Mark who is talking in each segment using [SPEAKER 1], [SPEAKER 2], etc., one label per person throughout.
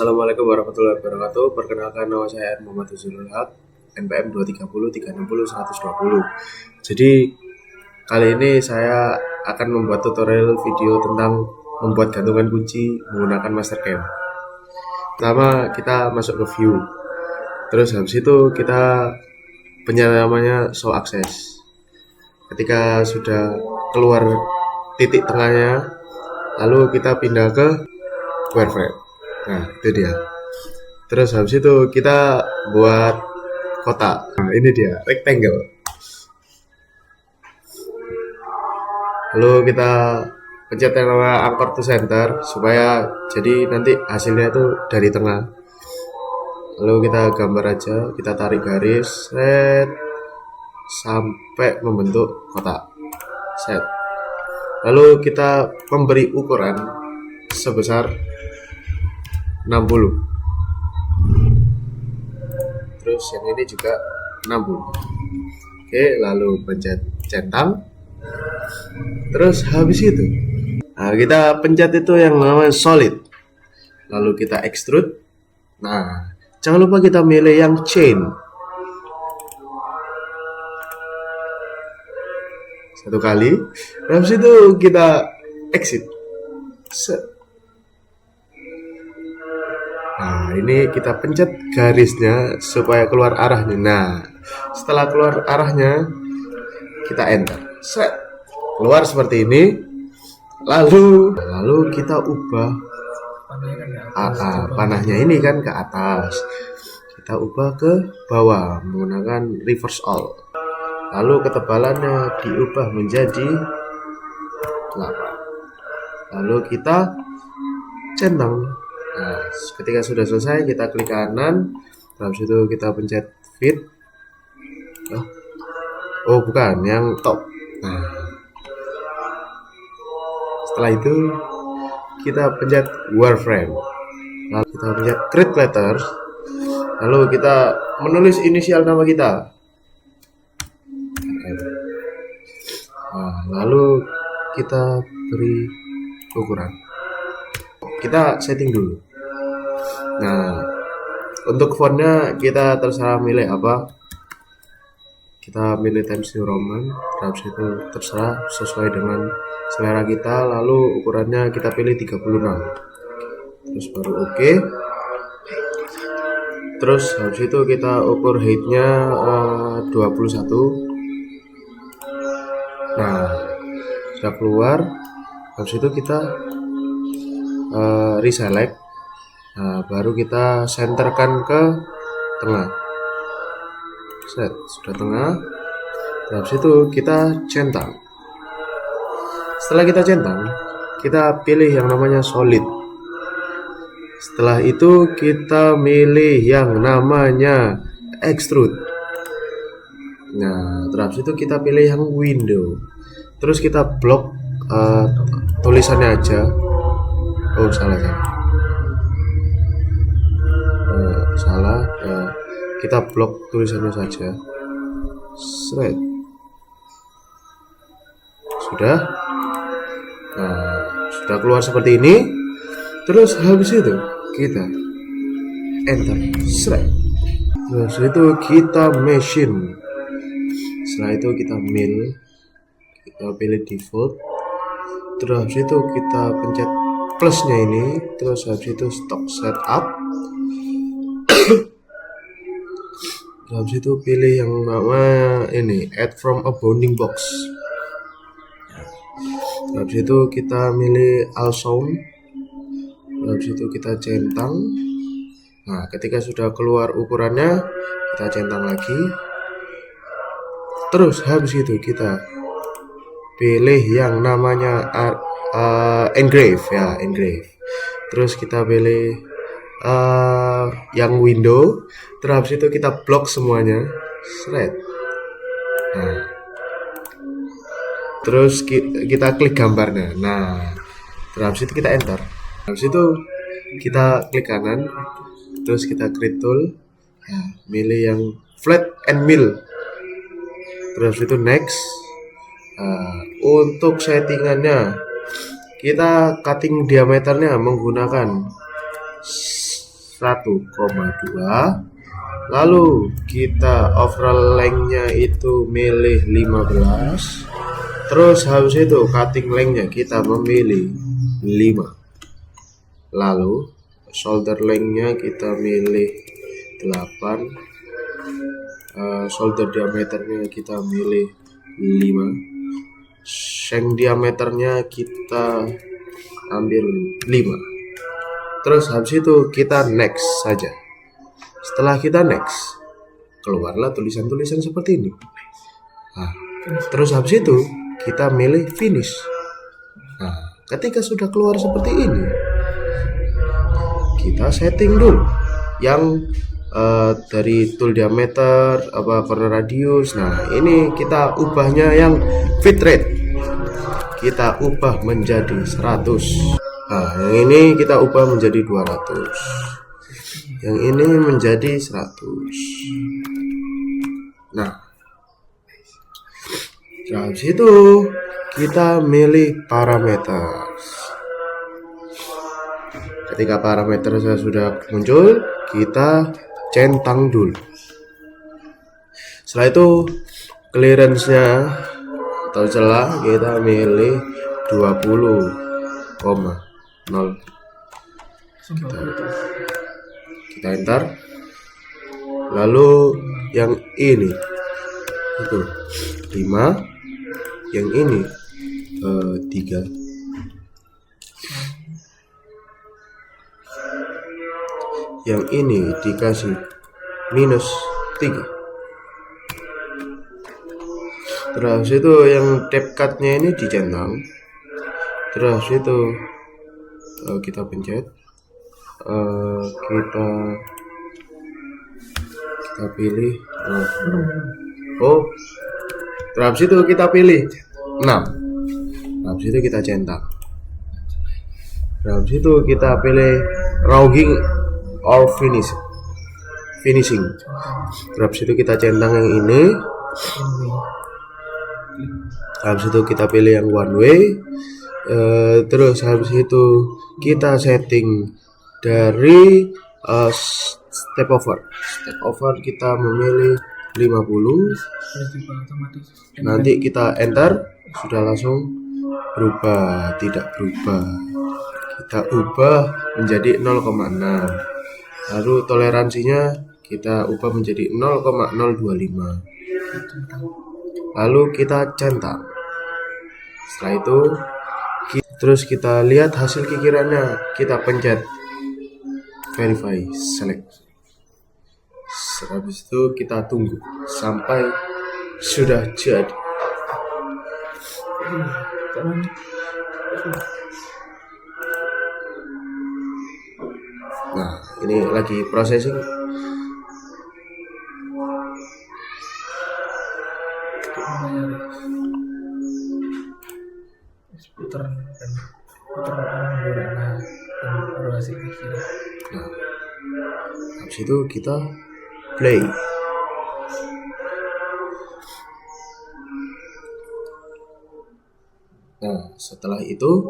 [SPEAKER 1] Assalamualaikum warahmatullahi wabarakatuh. Perkenalkan, nama saya Muhammad Huzulul Haq, NPM 230 360 120. Jadi kali ini saya akan membuat tutorial video tentang membuat gantungan kunci menggunakan Mastercam. Pertama kita masuk ke view, terus habis itu kita pencet namanya show access. Ketika sudah keluar titik tengahnya, lalu kita pindah ke wireframe. Nah, itu dia. Terus habis itu kita buat kotak. Nah, ini dia, rectangle. Lalu kita pencet yang namanya anchor to center supaya jadi nanti hasilnya itu dari tengah. Lalu kita gambar aja, kita tarik garis, set sampai membentuk kotak. Set. Lalu kita memberi ukuran sebesar 60. Terus yang ini juga 60. Oke, lalu pencet centang. Terus habis itu, nah kita pencet itu yang namanya solid. Lalu kita extrude. Nah, jangan lupa kita milih yang chain. Satu kali. Habis itu kita exit. Set. Nah, ini kita pencet garisnya supaya keluar arahnya. Nah, setelah keluar arahnya, kita enter. Set. Keluar seperti ini. Lalu kita ubah panahnya ini kan ke atas. Kita ubah ke bawah menggunakan reverse all. Lalu ketebalannya diubah menjadi 8. Lalu kita centang. Nah, ketika sudah selesai kita klik kanan, habis itu kita pencet fit. Oh bukan, yang top. Nah, setelah itu kita pencet wireframe, lalu kita pencet create letters, lalu kita menulis inisial nama kita. Nah, lalu kita beri ukuran. Kita setting dulu. Nah, untuk fontnya kita terserah milih apa. Kita milih Times New Roman, terus itu terserah sesuai dengan selera kita. Lalu ukurannya kita pilih 36. Terus baru oke. Terus habis itu kita ukur height-nya 21. Nah, sudah keluar. Habis itu kita reselect. Nah, baru kita centerkan ke tengah. Set, sudah tengah. Habis itu kita centang. Setelah kita centang, kita pilih yang namanya solid. Setelah itu kita milih yang namanya extrude. Nah, terus itu kita pilih yang window. Terus kita blok tulisannya aja. Oh salah. Kita blok tulisannya saja. Shred. Sudah. Nah, sudah keluar seperti ini. Terus habis itu kita enter. Shred. Terus itu kita machine. Setelah itu kita mill. Kita pilih default. Terus habis itu kita pencet plusnya ini, terus habis itu stock setup. Habis itu pilih yang namanya ini add from a bounding box. Habis itu kita milih all sound. Habis itu kita centang. Nah, ketika sudah keluar ukurannya, kita centang lagi. Terus habis itu kita pilih yang namanya engrave ya, engrave. Terus kita pilih yang window. Terus itu kita blok semuanya. Shred. Nah, terus kita klik gambarnya. Nah, terus itu kita enter. Habis itu kita klik kanan. Terus kita create tool. Nah, milih yang flat and mill. Terus itu next. Untuk settingannya kita cutting diameternya menggunakan 1,2. Lalu kita overall length-nya itu milih 15. Terus habis itu cutting length-nya kita memilih 5. Lalu shoulder length-nya kita milih 8. Shoulder diameternya kita milih 5. Shank diameternya kita ambil 5. Terus habis itu kita next saja. Setelah kita next, keluarlah tulisan-tulisan seperti ini. Nah, terus habis itu kita milih finish. Nah, ketika sudah keluar seperti ini, kita setting dulu yang dari tool diameter, corner radius. Nah, ini kita ubahnya yang fit rate. Kita ubah menjadi 100. Nah, yang ini kita ubah menjadi 200. Yang ini menjadi 100. Nah, habis itu kita milih parameter. Ketika parameter sudah muncul, kita centang dulu. Setelah itu clearance-nya atau celah kita milih 20,0. Kita enter. Lalu yang ini itu 5, yang ini 3. Yang ini dikasih -3. Terus itu yang tape cut-nya ini dicentang. Terus itu kita pencet. Kita pilih terus itu kita pilih 6. Terus itu kita centang. Terus itu kita pilih roughing or finishing. Terus itu kita centang yang ini. Habis itu kita pilih yang one way. Terus habis itu kita setting dari step over kita memilih 50. Nanti kita enter, sudah langsung berubah. Tidak berubah, kita ubah menjadi 0,6. Lalu toleransinya kita ubah menjadi 0,025. Lalu kita centang. Setelah itu terus kita lihat hasil kikirannya, kita pencet verify select. Habis itu kita tunggu sampai sudah jadi. Nah, ini lagi processing.
[SPEAKER 2] Putaran dan evaluasi pikiran.
[SPEAKER 1] Nah, habis itu kita play. Nah, setelah itu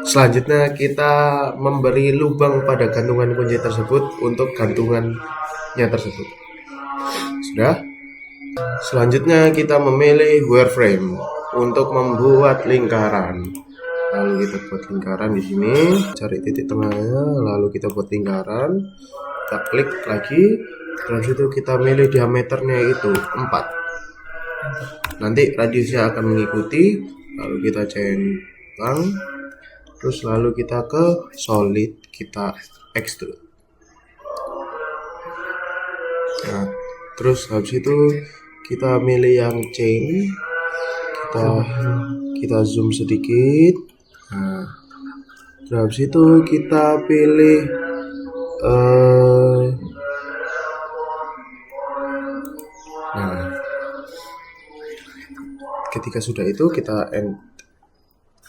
[SPEAKER 1] selanjutnya kita memberi lubang pada gantungan kunci tersebut untuk gantungannya tersebut. Sudah? Selanjutnya kita memilih wireframe untuk membuat lingkaran. Lalu kita buat lingkaran di sini, cari titik tengahnya, lalu kita buat lingkaran. Kita klik lagi, terus itu kita milih diameternya itu 4. Nanti radiusnya akan mengikuti, lalu kita centang, terus lalu kita ke solid, kita extrude. Nah, terus habis itu kita milih yang chain, kita zoom sedikit. Nah, terus habis itu kita pilih nah, ketika sudah itu kita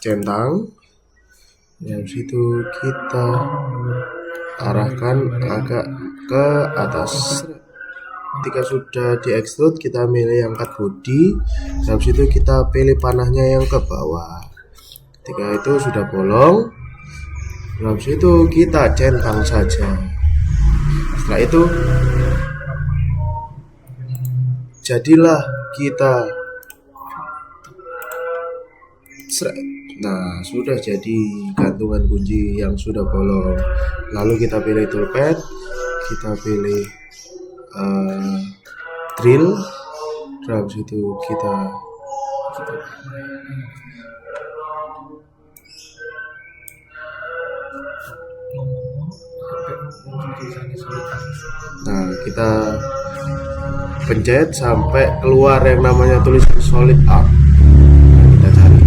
[SPEAKER 1] centang. Habis itu kita arahkan agak ke atas. Ketika sudah di extrude, kita milih yang cut body. Habis itu kita pilih panahnya yang ke bawah. Ketika itu sudah bolong, habis itu kita centang saja. Setelah itu jadilah kita. Nah, sudah jadi gantungan kunci yang sudah bolong. Lalu kita pilih toolpad, kita pilih drill, habis itu kita kita pencet sampai keluar yang namanya tulisan solid arc. Kita cari.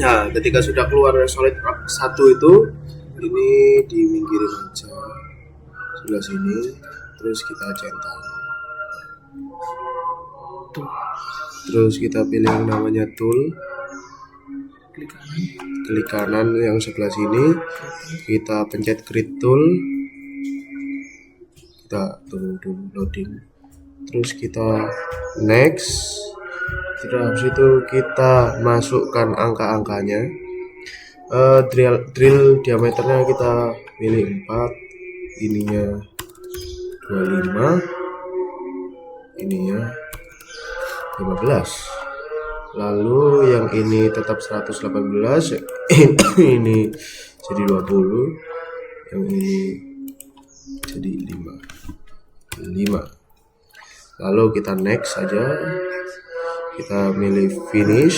[SPEAKER 1] Nah, ketika sudah keluar solid arc 1 itu, ini diminggirin aja sebelah sini, terus kita centang. Terus kita pilih yang namanya tool, klik kanan yang sebelah sini, kita pencet create tool, kita tunggu dulu loading, terus kita next. Terus itu kita masukkan angka-angkanya. Drill diameternya kita pilih 4, ininya 25, ininya 15. Lalu yang ini tetap 118, ini jadi 20, yang ini jadi 5. Lalu kita next saja, kita pilih finish,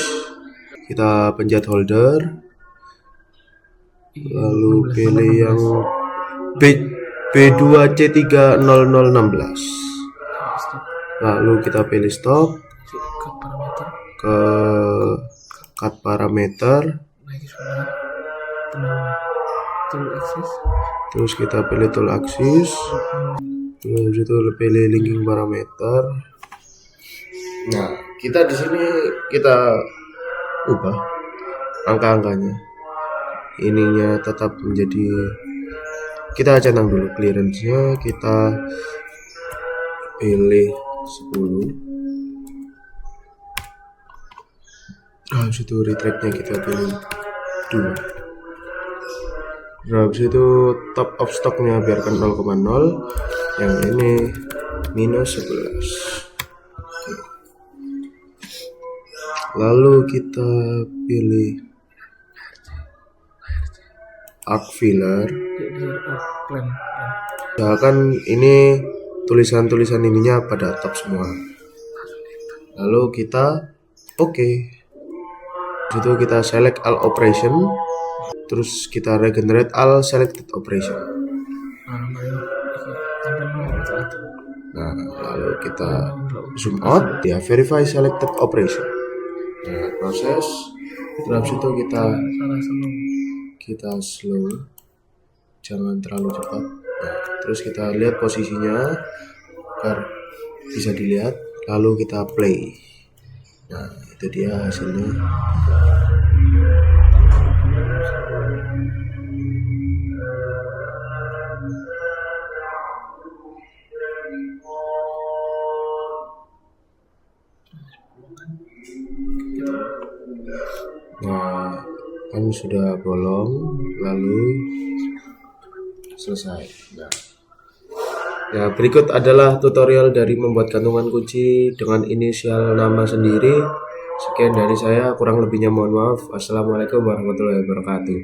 [SPEAKER 1] kita pencet holder, lalu pilih yang B2C30016, lalu kita pilih stop, ke cut parameter, terus kita pilih tool axis, terus itu pilih linking parameter. Nah, kita di sini kita ubah angka-angkanya, ininya tetap menjadi, kita centang dulu clearance-nya, kita pilih 10. Habis itu retract-nya kita pilih 2. Habis itu top of stock-nya biarkan 0,0, yang ini minus 11. Lalu kita pilih arc filler. Misalkan ini tulisan-tulisan ininya pada top semua. Lalu kita itu kita select all operation, terus kita regenerate all selected operation. Nah, lalu kita zoom out, ya verify selected operation. Nah, proses, terus itu kita slow, jangan terlalu cepat. Nah, terus kita lihat posisinya agar bisa dilihat, lalu kita play. Nah, itu dia hasilnya. Nah, kan sudah bolong, lalu selesai. Nah, ya, berikut adalah tutorial dari membuat gantungan kunci dengan inisial nama sendiri. Sekian dari saya, kurang lebihnya mohon maaf. Wassalamualaikum warahmatullahi wabarakatuh.